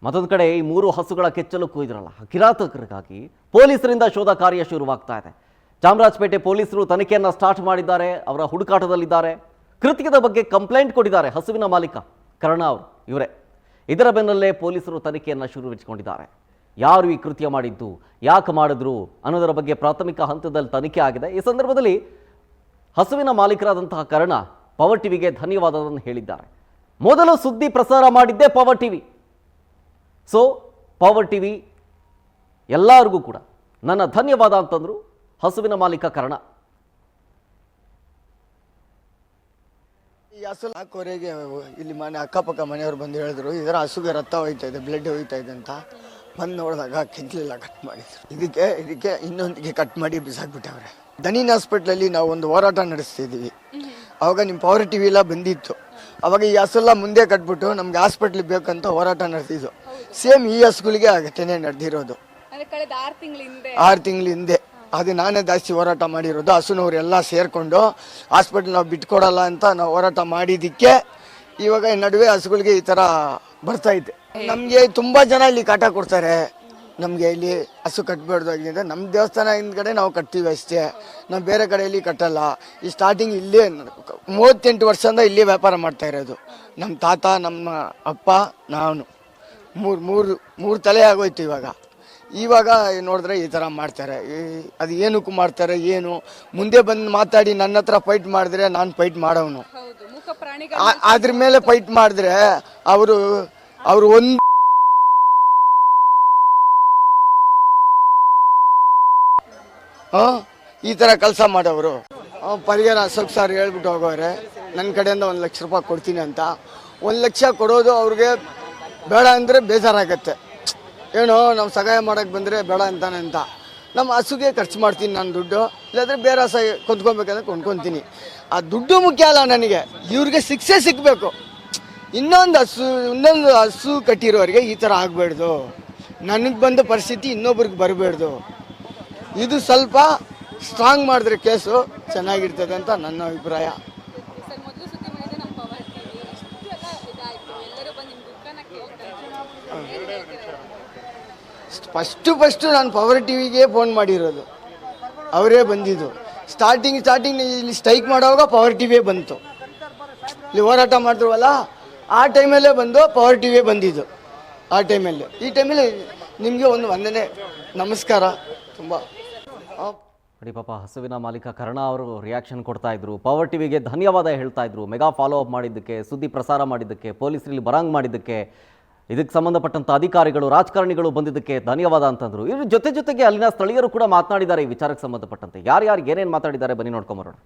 ಮತ್ತೊಂದು ಕಡೆ ಈ 3 ಹಸುಗಳ ಕೆಚ್ಚಲು ಕೊಯ್ದ್ರಲ್ಲ ಕಿರಾತಕರಿಗಾಗಿ ಪೊಲೀಸರಿಂದ ಶೋಧ ಕಾರ್ಯ ಶುರುವಾಗ್ತಾ ಇದೆ. ಚಾಮರಾಜಪೇಟೆ ಪೊಲೀಸರು ತನಿಖೆಯನ್ನು ಸ್ಟಾರ್ಟ್ ಮಾಡಿದ್ದಾರೆ. ಅವರ ಹುಡುಕಾಟದಲ್ಲಿದ್ದಾರೆ. ಕೃತ್ಯದ ಬಗ್ಗೆ ಕಂಪ್ಲೇಂಟ್ ಕೊಟ್ಟಿದ್ದಾರೆ ಹಸುವಿನ ಮಾಲೀಕ ಕರ್ಣ ಅವರು ಇವರೇ. ಇದರ ಬೆನ್ನಲ್ಲೇ ಪೊಲೀಸರು ತನಿಖೆಯನ್ನು ಶುರುವಿಸಿಕೊಂಡಿದ್ದಾರೆ. ಯಾರು ಈ ಕೃತ್ಯ ಮಾಡಿದ್ದು, ಯಾಕೆ ಮಾಡಿದ್ರು ಅನ್ನೋದರ ಬಗ್ಗೆ ಪ್ರಾಥಮಿಕ ಹಂತದಲ್ಲಿ ತನಿಖೆ ಆಗಿದೆ. ಈ ಸಂದರ್ಭದಲ್ಲಿ ಹಸುವಿನ ಮಾಲೀಕರಾದಂತಹ ಕರ್ಣ ಪವರ್ ಟಿವಿಗೆ ಧನ್ಯವಾದವನ್ನು ಹೇಳಿದ್ದಾರೆ. ಮೊದಲು ಸುದ್ದಿ ಪ್ರಸಾರ ಮಾಡಿದ್ದೇ power TV. So power TV ಎಲ್ಲರಿಗೂ ಕೂಡ ನನ್ನ ಧನ್ಯವಾದ ಅಂತಂದ್ರು ಹಸುವಿನ ಮಾಲೀಕ ಕರ್ಣ. ಈ ಹಸು ಹಾಕೋರೆಗೆ ಇಲ್ಲಿ ಮನೆ ಅಕ್ಕಪಕ್ಕ ಮನೆಯವರು ಬಂದು ಹೇಳಿದ್ರು, ಇದರ ಹಸುಗೆ ರಕ್ತ ಹೋಯ್ತಾ ಇದೆ, ಬ್ಲಡ್ ಹೋಯ್ತಾ ಇದೆ ಅಂತ. ಬಂದು ನೋಡಿದಾಗ ಕೆಂಚಲಿಲ್ಲ, ಕಟ್ ಮಾಡಿದ್ರು. ಇದಕ್ಕೆ ಇನ್ನೊಂದಿಗೆ ಕಟ್ ಮಾಡಿ ಬಿಸಾಕ್ಬಿಟ್ಟವ್ರೆ. ದನಿನ್ ಹಾಸ್ಪಿಟ್ಲಲ್ಲಿ ನಾವು ಒಂದು ಹೋರಾಟ ನಡೆಸ್ತಿದ್ದೀವಿ. ಅವಾಗ ನಿಮ್ಮ ಪವರ್ ಟಿವಿ ಎಲ್ಲ ಬಂದಿತ್ತು. ಅವಾಗ ಈ ಹಸುಲ್ಲ ಮುಂದೆ ಕಟ್ಬಿಟ್ಟು ನಮ್ಗೆ ಹಾಸ್ಪಿಟ್ಲಿಗೆ ಬೇಕಂತ ಹೋರಾಟ ನಡೆಸಿದ್ದು. ಸೇಮ್ ಈ ಹಸುಗಳಿಗೆ ಆಗತ್ತೇನೆ ನಡೆದಿರೋದು. 6 ತಿಂಗಳ ಹಿಂದೆ ಅದು ನಾನೇ ಜಾಸ್ತಿ ಹೋರಾಟ ಮಾಡಿರೋದು. ಹಸುನವ್ರೆಲ್ಲ ಸೇರ್ಕೊಂಡು ಹಾಸ್ಪಿಟ್ಲ್ ನಾವು ಬಿಟ್ಕೊಡಲ್ಲ ಅಂತ ನಾವು ಹೋರಾಟ ಮಾಡಿದ್ದಕ್ಕೆ ಇವಾಗ ನಡುವೆ ಹಸುಗಳಿಗೆ ಈ ಥರ ಬರ್ತೈತೆ. ನಮಗೆ ತುಂಬ ಜನ ಇಲ್ಲಿ ಕಾಟ ಕೊಡ್ತಾರೆ. ನಮಗೆ ಇಲ್ಲಿ ಹಸು ಕಟ್ಟಬಾರ್ದಾಗಿದೆ. ನಮ್ಮ ದೇವಸ್ಥಾನ ಹಿಂದ್ಗಡೆ ನಾವು ಕಟ್ತೀವಿ ಅಷ್ಟೇ, ನಾವು ಬೇರೆ ಕಡೆಯಲ್ಲಿ ಕಟ್ಟಲ್ಲ. ಈ ಸ್ಟಾರ್ಟಿಂಗ್ ಇಲ್ಲೇ 38 ವರ್ಷದಿಂದ ಇಲ್ಲೇ ವ್ಯಾಪಾರ ಮಾಡ್ತಾ ಇರೋದು. ನಮ್ಮ ತಾತ, ನಮ್ಮ ಅಪ್ಪ, ನಾನು ಮೂರು ತಲೆ ಆಗೋಯ್ತು. ಇವಾಗ ನೋಡಿದ್ರೆ ಈ ಥರ ಮಾಡ್ತಾರೆ. ಅದು ಏನಕ್ಕೂ ಮಾಡ್ತಾರೆ ಏನು, ಮುಂದೆ ಬಂದು ಮಾತಾಡಿ ನನ್ನ ಹತ್ರ ಫೈಟ್ ಮಾಡಿದ್ರೆ ನಾನು ಫೈಟ್ ಮಾಡೋನು. ಅದ್ರ ಮೇಲೆ ಫೈಟ್ ಮಾಡಿದ್ರೆ ಅವರು ಒಂದು ಈ ಥರ ಕೆಲಸ ಮಾಡೋರು. ಪರಿಹಾರ ಅಶೋಕ್ ಸರ್ ಹೇಳ್ಬಿಟ್ಟು ಹೋಗೋರೆ, ನನ್ನ ಕಡೆಯಿಂದ 1 ಲಕ್ಷ ರೂಪಾಯಿ ಕೊಡ್ತೀನಿ ಅಂತ. 1 ಲಕ್ಷ ಕೊಡೋದು ಅವ್ರಿಗೆ ಬೇಡ ಅಂದರೆ ಬೇಜಾರಾಗತ್ತೆ. ಏನೋ ನಾವು ಸಹಾಯ ಮಾಡೋಕ್ಕೆ ಬಂದರೆ ಬೇಡ ಅಂತಾನೆ ಅಂತ. ನಮ್ಮ ಹಸುಗೆ ಖರ್ಚು ಮಾಡ್ತೀನಿ ನಾನು ದುಡ್ಡು, ಇಲ್ಲಾಂದರೆ ಬೇರೆ ಹಸು ಕೊಂಡ್ಕೊಬೇಕಂದ್ರೆ ಕೊಂಡ್ಕೊತೀನಿ. ಆ ದುಡ್ಡು ಮುಖ್ಯ ಅಲ್ಲ ನನಗೆ, ಇವ್ರಿಗೆ ಶಿಕ್ಷೆ ಸಿಗಬೇಕು. ಇನ್ನೊಂದು ಹಸು ಕಟ್ಟಿರೋರಿಗೆ ಈ ಥರ ಆಗಬಾರ್ದು. ನನಗೆ ಬಂದ ಪರಿಸ್ಥಿತಿ ಇನ್ನೊಬ್ರಿಗೆ ಬರಬಾರ್ದು. ಇದು ಸ್ವಲ್ಪ ಸ್ಟ್ರಾಂಗ್ ಮಾಡಿದ್ರೆ ಕೇಸು ಚೆನ್ನಾಗಿರ್ತದೆ ಅಂತ ನನ್ನ ಅಭಿಪ್ರಾಯ. ಫಸ್ಟು ನಾನು ಪವರ್ ಟಿವಿಗೆ ಫೋನ್ ಮಾಡಿರೋದು, ಅವರೇ ಬಂದಿದ್ದು. ಸ್ಟಾರ್ಟಿಂಗ್ ಇಲ್ಲಿ ಸ್ಟ್ರೈಕ್ ಮಾಡೋವಾಗ ಪವರ್ ಟಿವಿಯೇ ಬಂತು. ಇಲ್ಲಿ ಹೋರಾಟ ಮಾಡಿದ್ವಲ್ಲ ಆ ಟೈಮಲ್ಲೇ ಬಂದು ಪವರ್ ಟಿವಿಯೇ ಬಂದಿದ್ದು. ಆ ಟೈಮಲ್ಲಿ ಈ ಟೈಮಲ್ಲಿ ನಿಮಗೆ ಒಂದು ವಂದನೆ, ನಮಸ್ಕಾರ. ತುಂಬ ನೋಡಿ ಪಾಪ ಹಸುವಿನ ಮಾಲೀಕ ಕರ್ಣ ಅವರು ರಿಯಾಕ್ಷನ್ ಕೊಡ್ತಾ ಇದ್ರು. ಪವರ್ ಟಿವಿಗೆ ಧನ್ಯವಾದ ಹೇಳ್ತಾ ಇದ್ರು. ಮೆಗಾ ಫಾಲೋ ಅಪ್ ಮಾಡಿದ್ದಕ್ಕೆ, ಸುದ್ದಿ ಪ್ರಸಾರ ಮಾಡಿದ್ದಕ್ಕೆ, ಪೊಲೀಸರಲ್ಲಿ ಬರಂಗ್ ಮಾಡಿದ್ದಕ್ಕೆ, ಇದಕ್ಕೆ ಸಂಬಂಧಪಟ್ಟಂಥ ಅಧಿಕಾರಿಗಳು, ರಾಜಕಾರಣಿಗಳು ಬಂದಿದ್ದಕ್ಕೆ ಧನ್ಯವಾದ ಅಂತಂದ್ರು. ಇದ್ರ ಜೊತೆಗೆ ಅಲ್ಲಿನ ಸ್ಥಳೀಯರು ಕೂಡ ಮಾತನಾಡಿದ್ದಾರೆ ಈ ವಿಚಾರಕ್ಕೆ ಸಂಬಂಧಪಟ್ಟಂತೆ. ಯಾರ್ಯಾರು ಏನೇನು ಮಾತಾಡಿದ್ದಾರೆ ಬನ್ನಿ ನೋಡ್ಕೊಂಬರೋಣ.